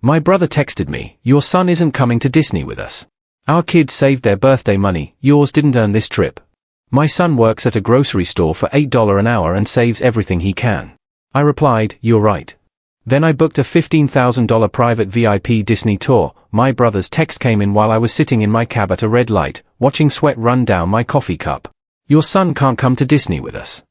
My brother texted me, "Your son isn't coming to Disney with us. Our kids saved their birthday money, yours didn't earn this trip." My son works at a grocery store for $8 an hour and saves everything he can. I replied, "You're right." Then I booked a $15,000 private VIP Disney tour. My brother's text came in while I was sitting in my cab at a red light, watching sweat run down my coffee cup. "Your son can't come to Disney with us."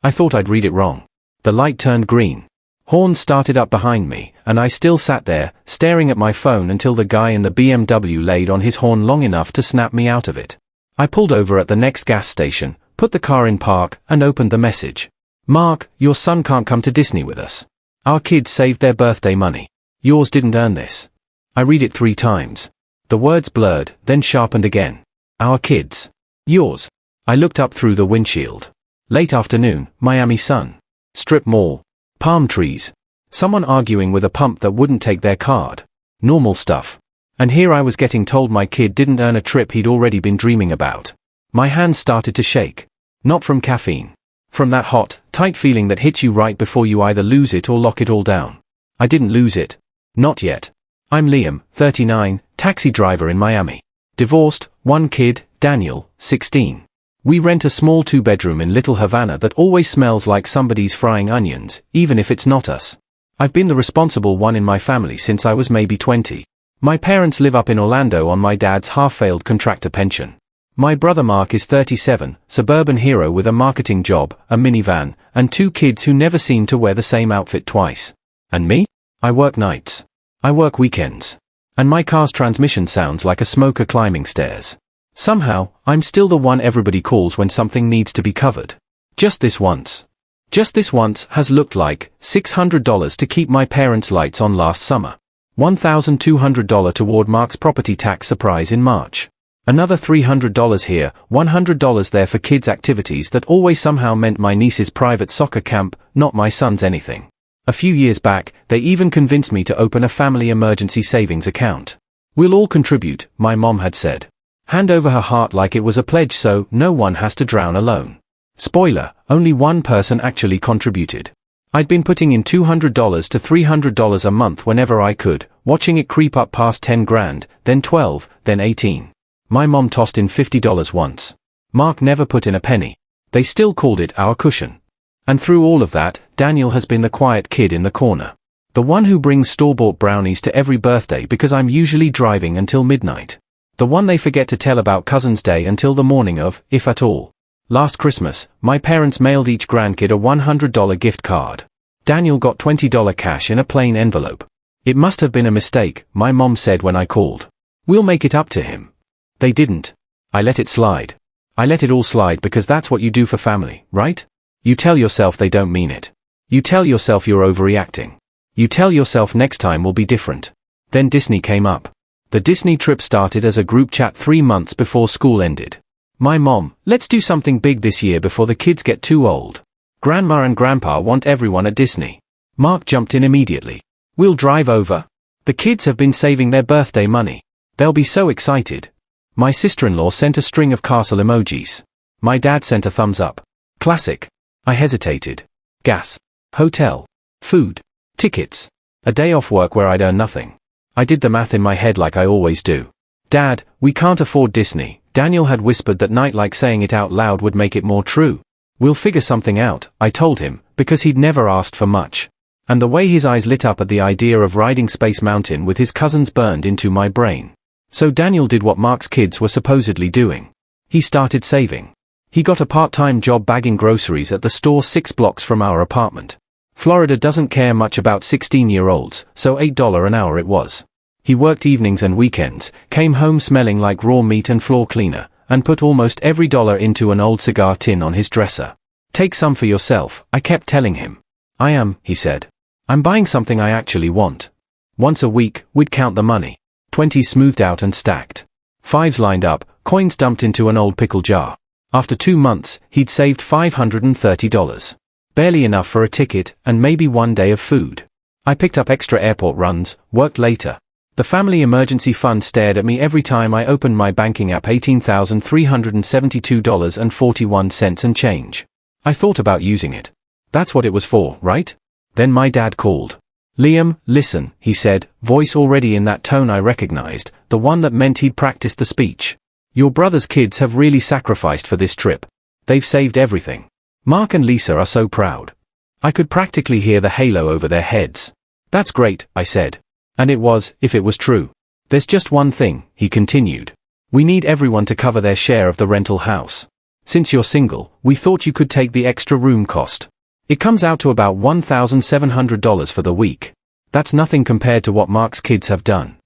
I thought I'd read it wrong. The light turned green. Horns started up behind me, and I still sat there, staring at my phone until the guy in the BMW laid on his horn long enough to snap me out of it. I pulled over at the next gas station, put the car in park, and opened the message. "Mark, your son can't come to Disney with us. Our kids saved their birthday money. Yours didn't earn this." I read it 3 times. The words blurred, then sharpened again. Our kids. Yours. I looked up through the windshield. Late afternoon, Miami sun. Strip mall. Palm trees. Someone arguing with a pump that wouldn't take their card. Normal stuff. And here I was getting told my kid didn't earn a trip he'd already been dreaming about. My hands started to shake. Not from caffeine. From that hot, tight feeling that hits you right before you either lose it or lock it all down. I didn't lose it. Not yet. I'm Liam, 39, taxi driver in Miami. Divorced, 1 kid, Daniel, 16. We rent a small 2-bedroom in Little Havana that always smells like somebody's frying onions, even if it's not us. I've been the responsible one in my family since I was maybe 20. My parents live up in Orlando on my dad's half-failed contractor pension. My brother Mark is 37, suburban hero with a marketing job, a minivan, and 2 kids who never seem to wear the same outfit twice. And me? I work nights. I work weekends. And my car's transmission sounds like a smoker climbing stairs. Somehow, I'm still the one everybody calls when something needs to be covered. Just this once. Just this once has looked like $600 to keep my parents' lights on last summer. $1,200 toward Mark's property tax surprise in March. Another $300 here, $100 there for kids' activities that always somehow meant my niece's private soccer camp, not my son's anything. A few years back, they even convinced me to open a family emergency savings account. "We'll all contribute," my mom had said. Hand over her heart like it was a pledge so no one has to drown alone. Spoiler, only one person actually contributed. I'd been putting in $200 to $300 a month whenever I could, watching it creep up past 10 grand, then 12, then 18. My mom tossed in $50 once. Mark never put in a penny. They still called it our cushion. And through all of that, Daniel has been the quiet kid in the corner. The one who brings store-bought brownies to every birthday because I'm usually driving until midnight. The one they forget to tell about Cousin's Day until the morning of, if at all. Last Christmas, my parents mailed each grandkid a $100 gift card. Daniel got $20 cash in a plain envelope. "It must have been a mistake," my mom said when I called. "We'll make it up to him." They didn't. I let it slide. I let it all slide because that's what you do for family, right? You tell yourself they don't mean it. You tell yourself you're overreacting. You tell yourself next time will be different. Then Disney came up. The Disney trip started as a group chat 3 months before school ended. My mom, "Let's do something big this year before the kids get too old. Grandma and Grandpa want everyone at Disney." Mark jumped in immediately. "We'll drive over. The kids have been saving their birthday money. They'll be so excited." My sister-in-law sent a string of castle emojis. My dad sent a thumbs up. Classic. I hesitated. Gas. Hotel. Food. Tickets. A day off work where I'd earn nothing. I did the math in my head like I always do. "Dad, we can't afford Disney," Daniel had whispered that night, like saying it out loud would make it more true. "We'll figure something out," I told him, because he'd never asked for much. And the way his eyes lit up at the idea of riding Space Mountain with his cousins burned into my brain. So Daniel did what Mark's kids were supposedly doing. He started saving. He got a part-time job bagging groceries at the store 6 blocks from our apartment. Florida doesn't care much about 16-year-olds, so $8 an hour it was. He worked evenings and weekends, came home smelling like raw meat and floor cleaner, and put almost every dollar into an old cigar tin on his dresser. "Take some for yourself," I kept telling him. He said. "I'm buying something I actually want." Once a week, we'd count the money. 20s smoothed out and stacked. 5s lined up, coins dumped into an old pickle jar. After 2 months, he'd saved $530. Barely enough for a ticket, and maybe 1 day of food. I picked up extra airport runs, worked later. The family emergency fund stared at me every time I opened my banking app. $18,372.41 and change. I thought about using it. That's what it was for, right? Then my dad called. Liam, listen, he said, voice already in that tone I recognized, the one that meant he'd practiced the speech. Your brother's kids have really sacrificed for this trip. They've saved everything. Mark and Lisa are so proud. I could practically hear the halo over their heads. That's great, I said. And it was, if it was true. There's just one thing, he continued. We need everyone to cover their share of the rental house. Since you're single, we thought you could take the extra room cost. It comes out to about $1,700 for the week. That's nothing compared to what Mark's kids have done.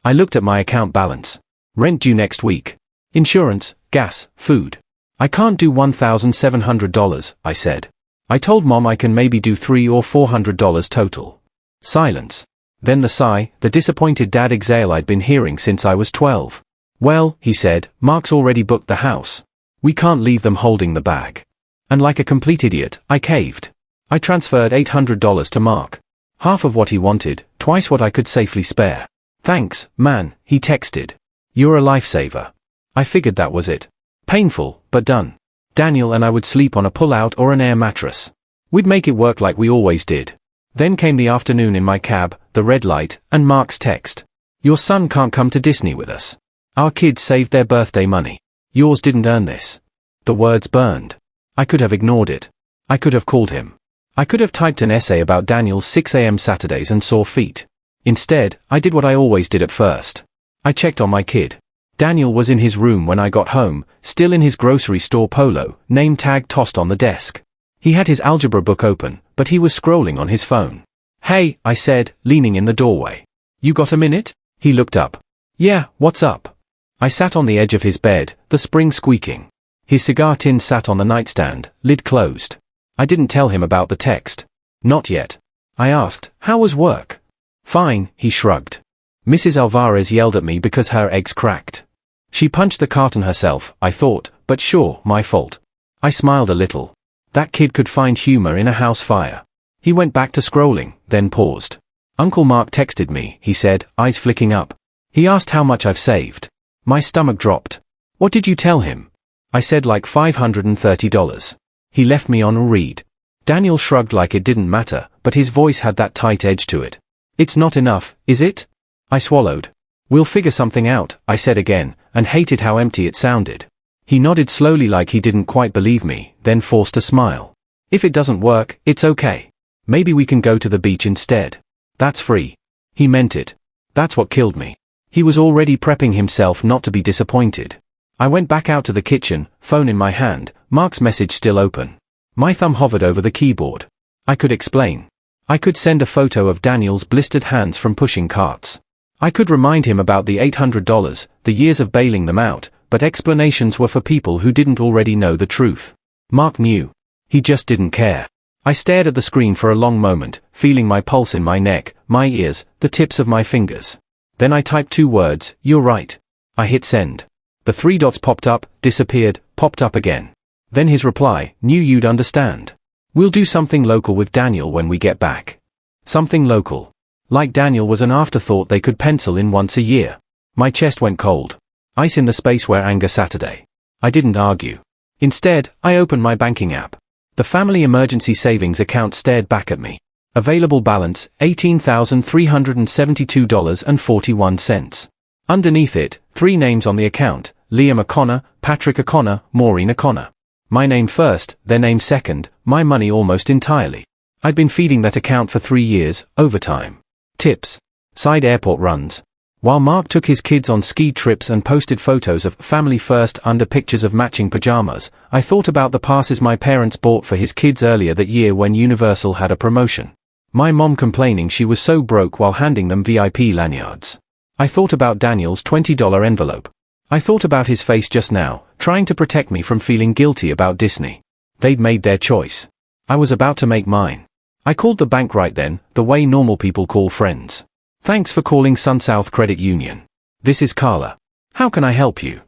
I looked at my account balance. Rent due next week. Insurance, gas, food. I can't do $1,700, I said. I told Mom I can maybe do $300 or $400 total. Silence. Then the sigh, the disappointed dad exhale I'd been hearing since I was 12. Well, he said, Mark's already booked the house. We can't leave them holding the bag. And like a complete idiot, I caved. I transferred $800 to Mark. Half of what he wanted, twice what I could safely spare. Thanks, man, he texted. You're a lifesaver. I figured that was it. Painful, but done. Daniel and I would sleep on a pull-out or an air mattress. We'd make it work like we always did. Then came the afternoon in my cab, the red light, and Mark's text. Your son can't come to Disney with us. Our kids saved their birthday money. Yours didn't earn this. The words burned. I could have ignored it. I could have called him. I could have typed an essay about Daniel's 6 a.m. Saturdays and sore feet. Instead, I did what I always did at first. I checked on my kid. Daniel was in his room when I got home, still in his grocery store polo, name tag tossed on the desk. He had his algebra book open, but he was scrolling on his phone. Hey, I said, leaning in the doorway. You got a minute? He looked up. Yeah, what's up? I sat on the edge of his bed, the spring squeaking. His cigar tin sat on the nightstand, lid closed. I didn't tell him about the text. Not yet. I asked, how was work? Fine, he shrugged. Mrs. Alvarez yelled at me because her eggs cracked. She punched the carton herself, I thought, but sure, my fault. I smiled a little. That kid could find humor in a house fire. He went back to scrolling, then paused. Uncle Mark texted me, he said, eyes flicking up. He asked how much I've saved. My stomach dropped. What did you tell him? I said like $530. He left me on a read. Daniel shrugged like it didn't matter, but his voice had that tight edge to it. It's not enough, is it? I swallowed. We'll figure something out, I said again, and hated how empty it sounded. He nodded slowly like he didn't quite believe me, then forced a smile. If it doesn't work, it's okay. Maybe we can go to the beach instead. That's free. He meant it. That's what killed me. He was already prepping himself not to be disappointed. I went back out to the kitchen, phone in my hand, Mark's message still open. My thumb hovered over the keyboard. I could explain. I could send a photo of Daniel's blistered hands from pushing carts. I could remind him about the $800, the years of bailing them out, but explanations were for people who didn't already know the truth. Mark knew. He just didn't care. I stared at the screen for a long moment, feeling my pulse in my neck, my ears, the tips of my fingers. Then I typed 2 words, you're right. I hit send. The 3 dots popped up, disappeared, popped up again. Then his reply, knew you'd understand. We'll do something local with Daniel when we get back. Something local. Like Daniel was an afterthought they could pencil in once a year. My chest went cold. Ice in the space where anger Saturday. I didn't argue. Instead, I opened my banking app. The family emergency savings account stared back at me. Available balance, $18,372.41. Underneath it, 3 names on the account, Liam O'Connor, Patrick O'Connor, Maureen O'Connor. My name first, their name second, my money almost entirely. I'd been feeding that account for 3 years, overtime. Tips. Side airport runs. While Mark took his kids on ski trips and posted photos of family first under pictures of matching pajamas, I thought about the passes my parents bought for his kids earlier that year when Universal had a promotion. My mom complaining she was so broke while handing them VIP lanyards. I thought about Daniel's $20 envelope. I thought about his face just now, trying to protect me from feeling guilty about Disney. They'd made their choice. I was about to make mine. I called the bank right then, the way normal people call friends. Thanks for calling SunSouth Credit Union. This is Carla. How can I help you?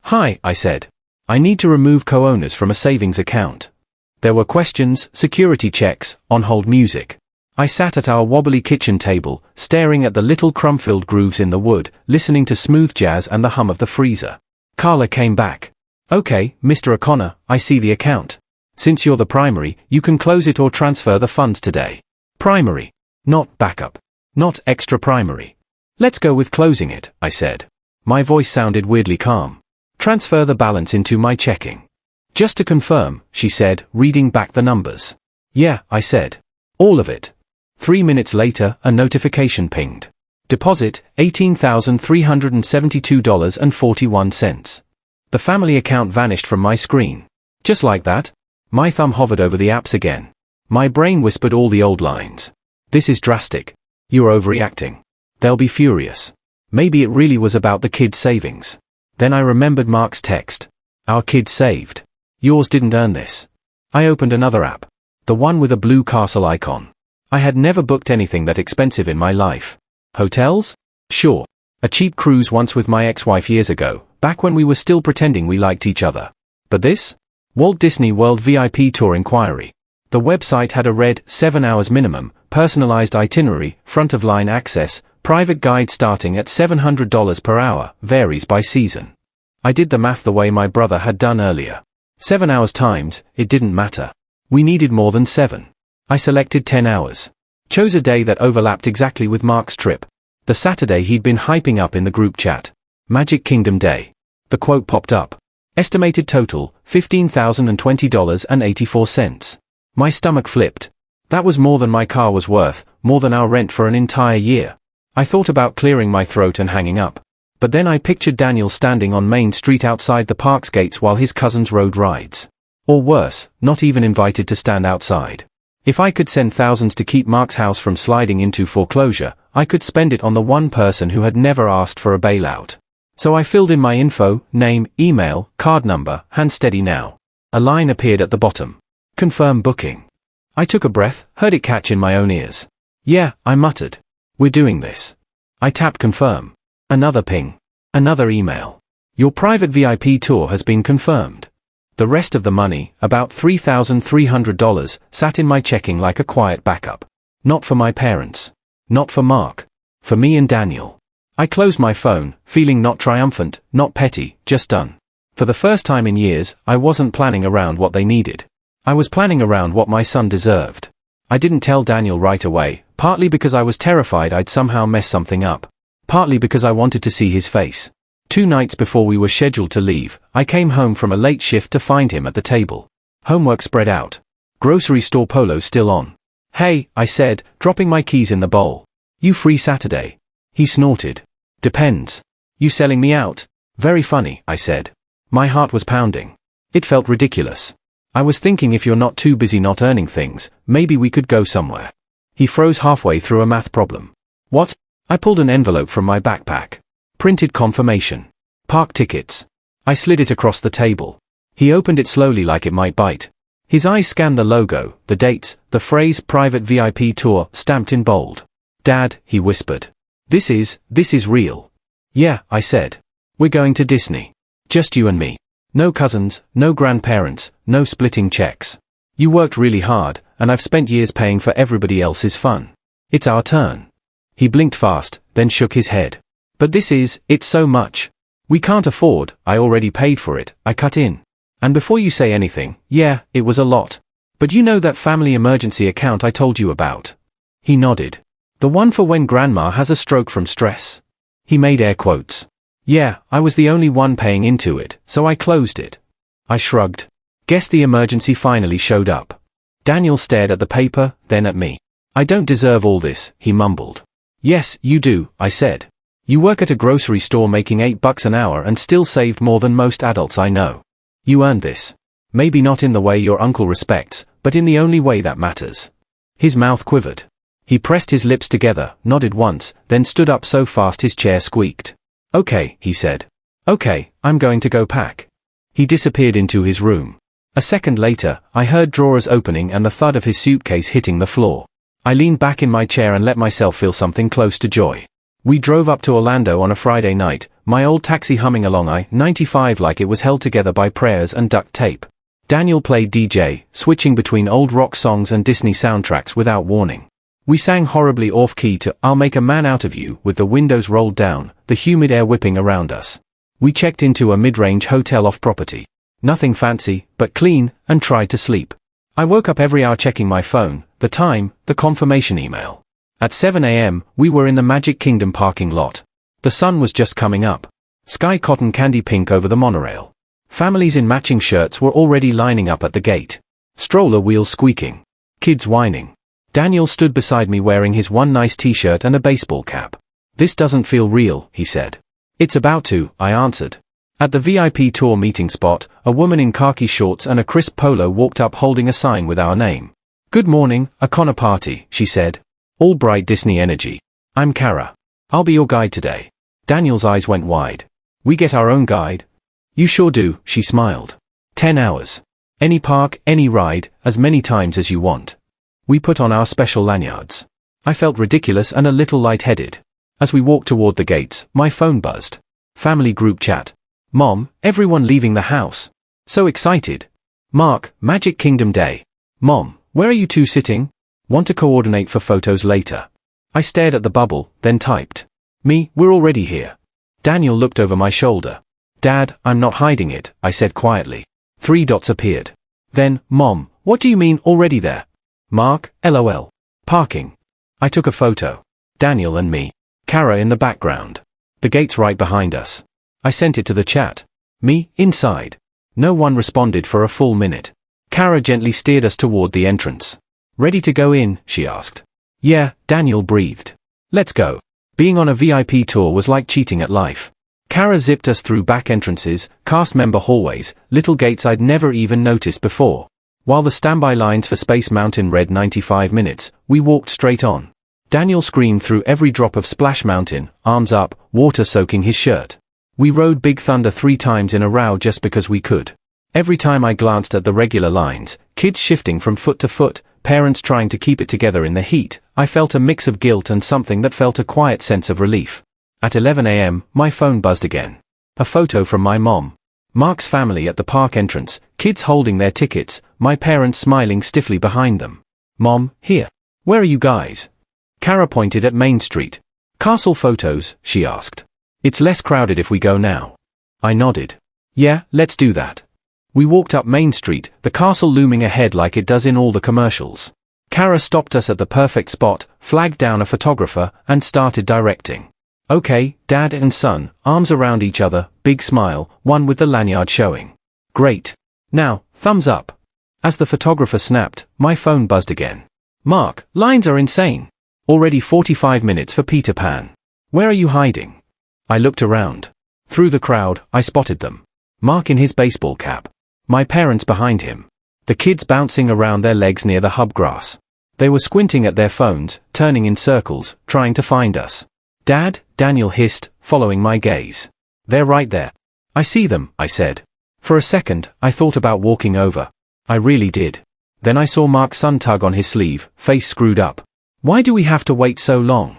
Hi, I said. I need to remove co-owners from a savings account. There were questions, security checks, on-hold music. I sat at our wobbly kitchen table, staring at the little crumb-filled grooves in the wood, listening to smooth jazz and the hum of the freezer. Carla came back. Okay, Mr. O'Connor, I see the account. Since you're the primary, you can close it or transfer the funds today. Primary. Not backup. Not extra primary. Let's go with closing it, I said. My voice sounded weirdly calm. Transfer the balance into my checking. Just to confirm, she said, reading back the numbers. Yeah, I said. All of it. 3 minutes later, a notification pinged. Deposit, $18,372.41. The family account vanished from my screen. Just like that. My thumb hovered over the apps again. My brain whispered all the old lines. This is drastic. You're overreacting. They'll be furious. Maybe it really was about the kids' savings. Then I remembered Mark's text. Our kids saved. Yours didn't earn this. I opened another app. The one with a blue castle icon. I had never booked anything that expensive in my life. Hotels? Sure. A cheap cruise once with my ex-wife years ago, back when we were still pretending we liked each other. But this? Walt Disney World VIP Tour inquiry. The website had a red 7 hours minimum, personalized itinerary, front-of-line access, private guide starting at $700 per hour, varies by season. I did the math the way my brother had done earlier. 7 hours times, it didn't matter. We needed more than 7. I selected 10 hours. Chose a day that overlapped exactly with Mark's trip. The Saturday he'd been hyping up in the group chat. Magic Kingdom Day. The quote popped up. Estimated total, $15,020.84. My stomach flipped. That was more than my car was worth, more than our rent for an entire year. I thought about clearing my throat and hanging up. But then I pictured Daniel standing on Main Street outside the park's gates while his cousins rode rides. Or worse, not even invited to stand outside. If I could send thousands to keep Mark's house from sliding into foreclosure, I could spend it on the one person who had never asked for a bailout. So I filled in my info, name, email, card number, hand steady now. A line appeared at the bottom. Confirm booking. I took a breath, heard it catch in my own ears. Yeah, I muttered. We're doing this. I tapped confirm. Another ping. Another email. Your private VIP tour has been confirmed. The rest of the money, about $3,300, sat in my checking like a quiet backup. Not for my parents. Not for Mark. For me and Daniel. I closed my phone, feeling not triumphant, not petty, just done. For the first time in years, I wasn't planning around what they needed. I was planning around what my son deserved. I didn't tell Daniel right away, partly because I was terrified I'd somehow mess something up. Partly because I wanted to see his face. 2 nights before we were scheduled to leave, I came home from a late shift to find him at the table. Homework spread out. Grocery store polo still on. Hey, I said, dropping my keys in the bowl. You free Saturday? He snorted. Depends. You selling me out? Very funny, I said. My heart was pounding. It felt ridiculous. I was thinking if you're not too busy not earning things, maybe we could go somewhere. He froze halfway through a math problem. What? I pulled an envelope from my backpack. Printed confirmation. Park tickets. I slid it across the table. He opened it slowly like it might bite. His eyes scanned the logo, the dates, the phrase private VIP tour stamped in bold. Dad, he whispered. This is real. Yeah, I said. We're going to Disney. Just you and me. No cousins, no grandparents, no splitting checks. You worked really hard, and I've spent years paying for everybody else's fun. It's our turn. He blinked fast, then shook his head. But it's so much. We can't afford, I already paid for it, I cut in. And before you say anything, yeah, it was a lot. But you know that family emergency account I told you about? He nodded. The one for when grandma has a stroke from stress. He made air quotes. Yeah, I was the only one paying into it, so I closed it. I shrugged. Guess the emergency finally showed up. Daniel stared at the paper, then at me. I don't deserve all this, he mumbled. Yes, you do, I said. You work at a grocery store making $8 an hour and still saved more than most adults I know. You earned this. Maybe not in the way your uncle respects, but in the only way that matters. His mouth quivered. He pressed his lips together, nodded once, then stood up so fast his chair squeaked. Okay, he said. Okay, I'm going to go pack. He disappeared into his room. A second later, I heard drawers opening and the thud of his suitcase hitting the floor. I leaned back in my chair and let myself feel something close to joy. We drove up to Orlando on a Friday night, my old taxi humming along I-95 like it was held together by prayers and duct tape. Daniel played DJ, switching between old rock songs and Disney soundtracks without warning. We sang horribly off-key to I'll Make a Man Out of You with the windows rolled down, the humid air whipping around us. We checked into a mid-range hotel off-property. Nothing fancy, but clean, and tried to sleep. I woke up every hour checking my phone, the time, the confirmation email. At 7 a.m., we were in the Magic Kingdom parking lot. The sun was just coming up. Sky cotton candy pink over the monorail. Families in matching shirts were already lining up at the gate. Stroller wheels squeaking. Kids whining. Daniel stood beside me wearing his one nice t-shirt and a baseball cap. "This doesn't feel real," he said. "It's about to," I answered. At the VIP tour meeting spot, a woman in khaki shorts and a crisp polo walked up holding a sign with our name. "Good morning, a Connor party," she said. All bright Disney energy. "I'm Kara. I'll be your guide today." Daniel's eyes went wide. "We get our own guide?" "You sure do," she smiled. 10 hours. Any park, any ride, as many times as you want. We put on our special lanyards. I felt ridiculous and a little lightheaded. As we walked toward the gates, my phone buzzed. Family group chat. "Mom, everyone leaving the house. So excited. Mark, Magic Kingdom Day. Mom, where are you two sitting? Want to coordinate for photos later." I stared at the bubble, then typed. "Me, we're already here." Daniel looked over my shoulder. "Dad, I'm not hiding it," I said quietly. 3 dots appeared. Then, "Mom, what do you mean already there?" "Mark, LOL. Parking." I took a photo. Daniel and me. Kara in the background. The gate's right behind us. I sent it to the chat. Me, inside. No one responded for a full minute. Kara gently steered us toward the entrance. "Ready to go in?" she asked. "Yeah," Daniel breathed. "Let's go." Being on a VIP tour was like cheating at life. Kara zipped us through back entrances, cast member hallways, little gates I'd never even noticed before. While the standby lines for Space Mountain read 95 minutes, we walked straight on. Daniel screamed through every drop of Splash Mountain, arms up, water soaking his shirt. We rode Big Thunder 3 times in a row just because we could. Every time I glanced at the regular lines, kids shifting from foot to foot, parents trying to keep it together in the heat, I felt a mix of guilt and something that felt a quiet sense of relief. At 11 a.m., my phone buzzed again. A photo from my mom. Mark's family at the park entrance, kids holding their tickets, my parents smiling stiffly behind them. "Mom, here. Where are you guys?" Kara pointed at Main Street. "Castle photos?" she asked. "It's less crowded if we go now." I nodded. "Yeah, let's do that." We walked up Main Street, the castle looming ahead like it does in all the commercials. Kara stopped us at the perfect spot, flagged down a photographer, and started directing. "Okay, dad and son, arms around each other, big smile, one with the lanyard showing. Great. Now, thumbs up." As the photographer snapped, my phone buzzed again. "Mark, lines are insane. Already 45 minutes for Peter Pan. Where are you hiding?" I looked around. Through the crowd, I spotted them. Mark in his baseball cap. My parents behind him. The kids bouncing around their legs near the hub grass. They were squinting at their phones, turning in circles, trying to find us. "Dad," Daniel hissed, following my gaze. "They're right there." "I see them," I said. For a second, I thought about walking over. I really did. Then I saw Mark's son tug on his sleeve, face screwed up. "Why do we have to wait so long?"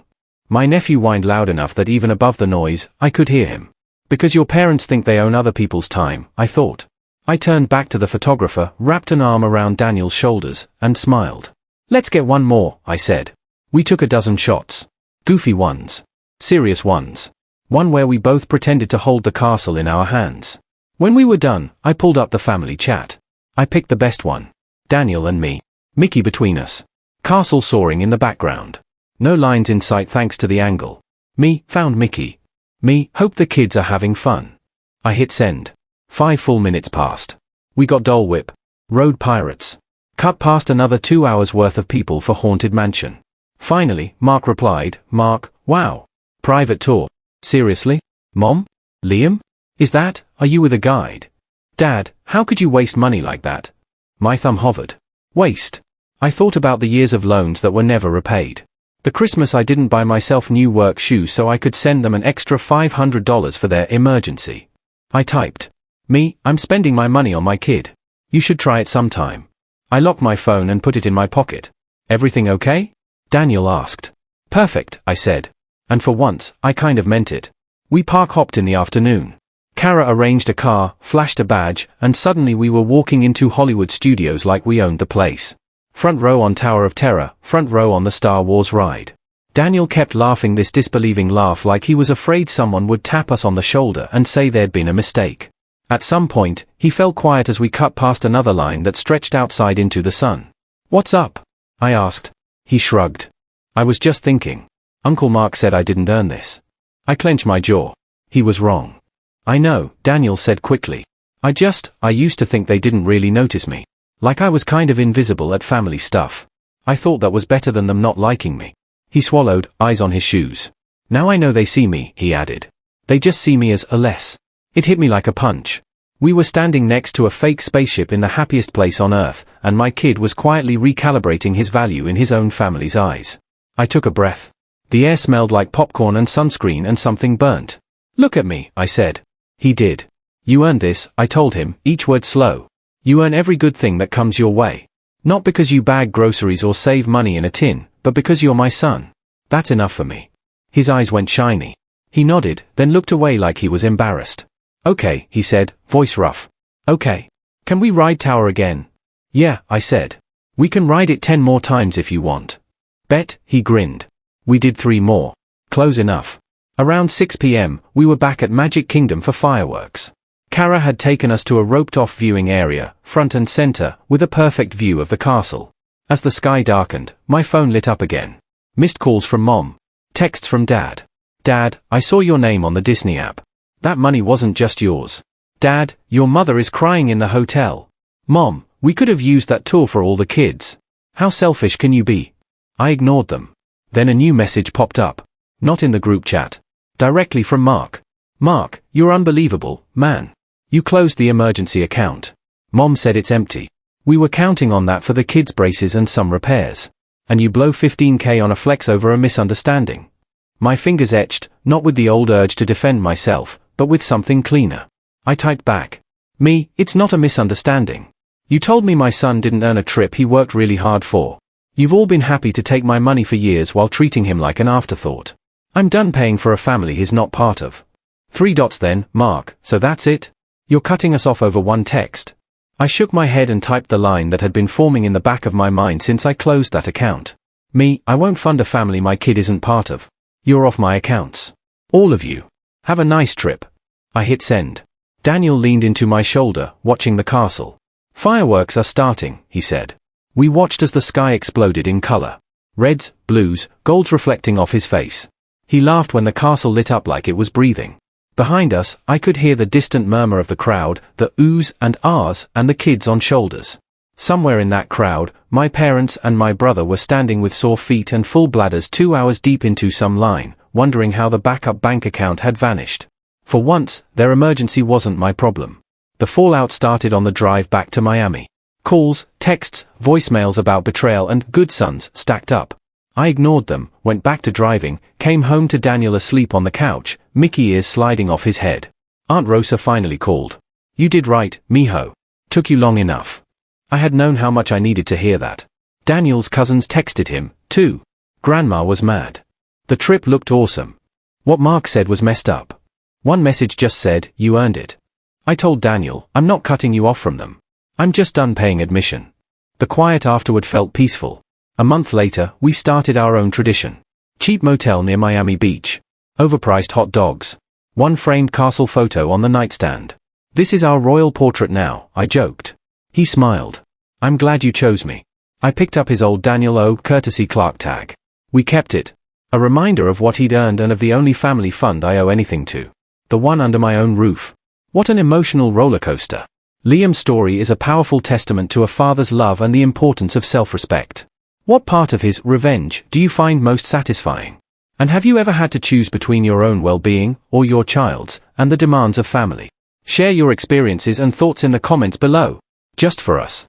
My nephew whined loud enough that even above the noise, I could hear him. "Because your parents think they own other people's time," I thought. I turned back to the photographer, wrapped an arm around Daniel's shoulders, and smiled. "Let's get one more," I said. We took a dozen shots. Goofy ones. Serious ones. One where we both pretended to hold the castle in our hands. When we were done, I pulled up the family chat. I picked the best one. Daniel and me. Mickey between us. Castle soaring in the background. No lines in sight thanks to the angle. Me, found Mickey. Me, hope the kids are having fun. I hit send. 5 full minutes passed. We got Dole Whip. Road Pirates. Cut past another 2 hours worth of people for Haunted Mansion. Finally, Mark replied, "Mark, wow. Private tour. Seriously? Mom? Liam? Are you with a guide? Dad, how could you waste money like that?" My thumb hovered. Waste. I thought about the years of loans that were never repaid. The Christmas I didn't buy myself new work shoes so I could send them an extra $500 for their emergency. I typed. "Me, I'm spending my money on my kid. You should try it sometime." I locked my phone and put it in my pocket. "Everything okay?" Daniel asked. "Perfect," I said. And for once, I kind of meant it. We park hopped in the afternoon. Kara arranged a car, flashed a badge, and suddenly we were walking into Hollywood Studios like we owned the place. Front row on Tower of Terror, front row on the Star Wars ride. Daniel kept laughing this disbelieving laugh like he was afraid someone would tap us on the shoulder and say there'd been a mistake. At some point, he fell quiet as we cut past another line that stretched outside into the sun. "What's up?" I asked. He shrugged. I was just thinking. Uncle Mark said I didn't earn this. I clenched my jaw. He was wrong. I know, Daniel said quickly. I used to think they didn't really notice me. Like I was kind of invisible at family stuff. I thought that was better than them not liking me. He swallowed, eyes on his shoes. Now I know they see me, he added. They just see me as a less. It hit me like a punch. We were standing next to a fake spaceship in the happiest place on Earth, and my kid was quietly recalibrating his value in his own family's eyes. I took a breath. The air smelled like popcorn and sunscreen and something burnt. Look at me, I said. He did. You earned this, I told him, each word slow. You earn every good thing that comes your way. Not because you bag groceries or save money in a tin, but because you're my son. That's enough for me. His eyes went shiny. He nodded, then looked away like he was embarrassed. Okay, he said, voice rough. Okay. Can we ride Tower again? Yeah, I said. We can ride it 10 more times if you want. Bet, he grinned. We did 3 more. Close enough. Around 6 p.m., we were back at Magic Kingdom for fireworks. Kara had taken us to a roped-off viewing area, front and center, with a perfect view of the castle. As the sky darkened, my phone lit up again. Missed calls from Mom. Texts from Dad. Dad, I saw your name on the Disney app. That money wasn't just yours. Dad, your mother is crying in the hotel. Mom, we could have used that tour for all the kids. How selfish can you be? I ignored them. Then a new message popped up. Not in the group chat. Directly from Mark. Mark, you're unbelievable, man. You closed the emergency account. Mom said it's empty. We were counting on that for the kids' braces and some repairs. And you blow $15K on a flex over a misunderstanding. My fingers etched, not with the old urge to defend myself, but with something cleaner. I typed back. Me, it's not a misunderstanding. You told me my son didn't earn a trip he worked really hard for. You've all been happy to take my money for years while treating him like an afterthought. I'm done paying for a family he's not part of. 3 dots then, Mark, so that's it? You're cutting us off over one text. I shook my head and typed the line that had been forming in the back of my mind since I closed that account. Me, I won't fund a family my kid isn't part of. You're off my accounts. All of you. Have a nice trip. I hit send. Daniel leaned into my shoulder, watching the castle. Fireworks are starting, he said. We watched as the sky exploded in color. Reds, blues, golds reflecting off his face. He laughed when the castle lit up like it was breathing. Behind us, I could hear the distant murmur of the crowd, the oohs and ahs, and the kids on shoulders. Somewhere in that crowd, my parents and my brother were standing with sore feet and full bladders 2 hours deep into some line, wondering how the backup bank account had vanished. For once, their emergency wasn't my problem. The fallout started on the drive back to Miami. Calls, texts, voicemails about betrayal and good sons stacked up. I ignored them, went back to driving, came home to Daniel asleep on the couch, Mickey ears sliding off his head. Aunt Rosa finally called. You did right, mijo. Took you long enough. I had known how much I needed to hear that. Daniel's cousins texted him, too. Grandma was mad. The trip looked awesome. What Mark said was messed up. One message just said, you earned it. I told Daniel, I'm not cutting you off from them. I'm just done paying admission. The quiet afterward felt peaceful. A month later, we started our own tradition. Cheap motel near Miami Beach. Overpriced hot dogs. One framed castle photo on the nightstand. This is our royal portrait now, I joked. He smiled. I'm glad you chose me. I picked up his old Daniel O. courtesy Clark tag. We kept it. A reminder of what he'd earned and of the only family fund I owe anything to. The one under my own roof. What an emotional roller coaster. Liam's story is a powerful testament to a father's love and the importance of self-respect. What part of his revenge do you find most satisfying? And have you ever had to choose between your own well-being, or your child's, and the demands of family? Share your experiences and thoughts in the comments below. Just for us.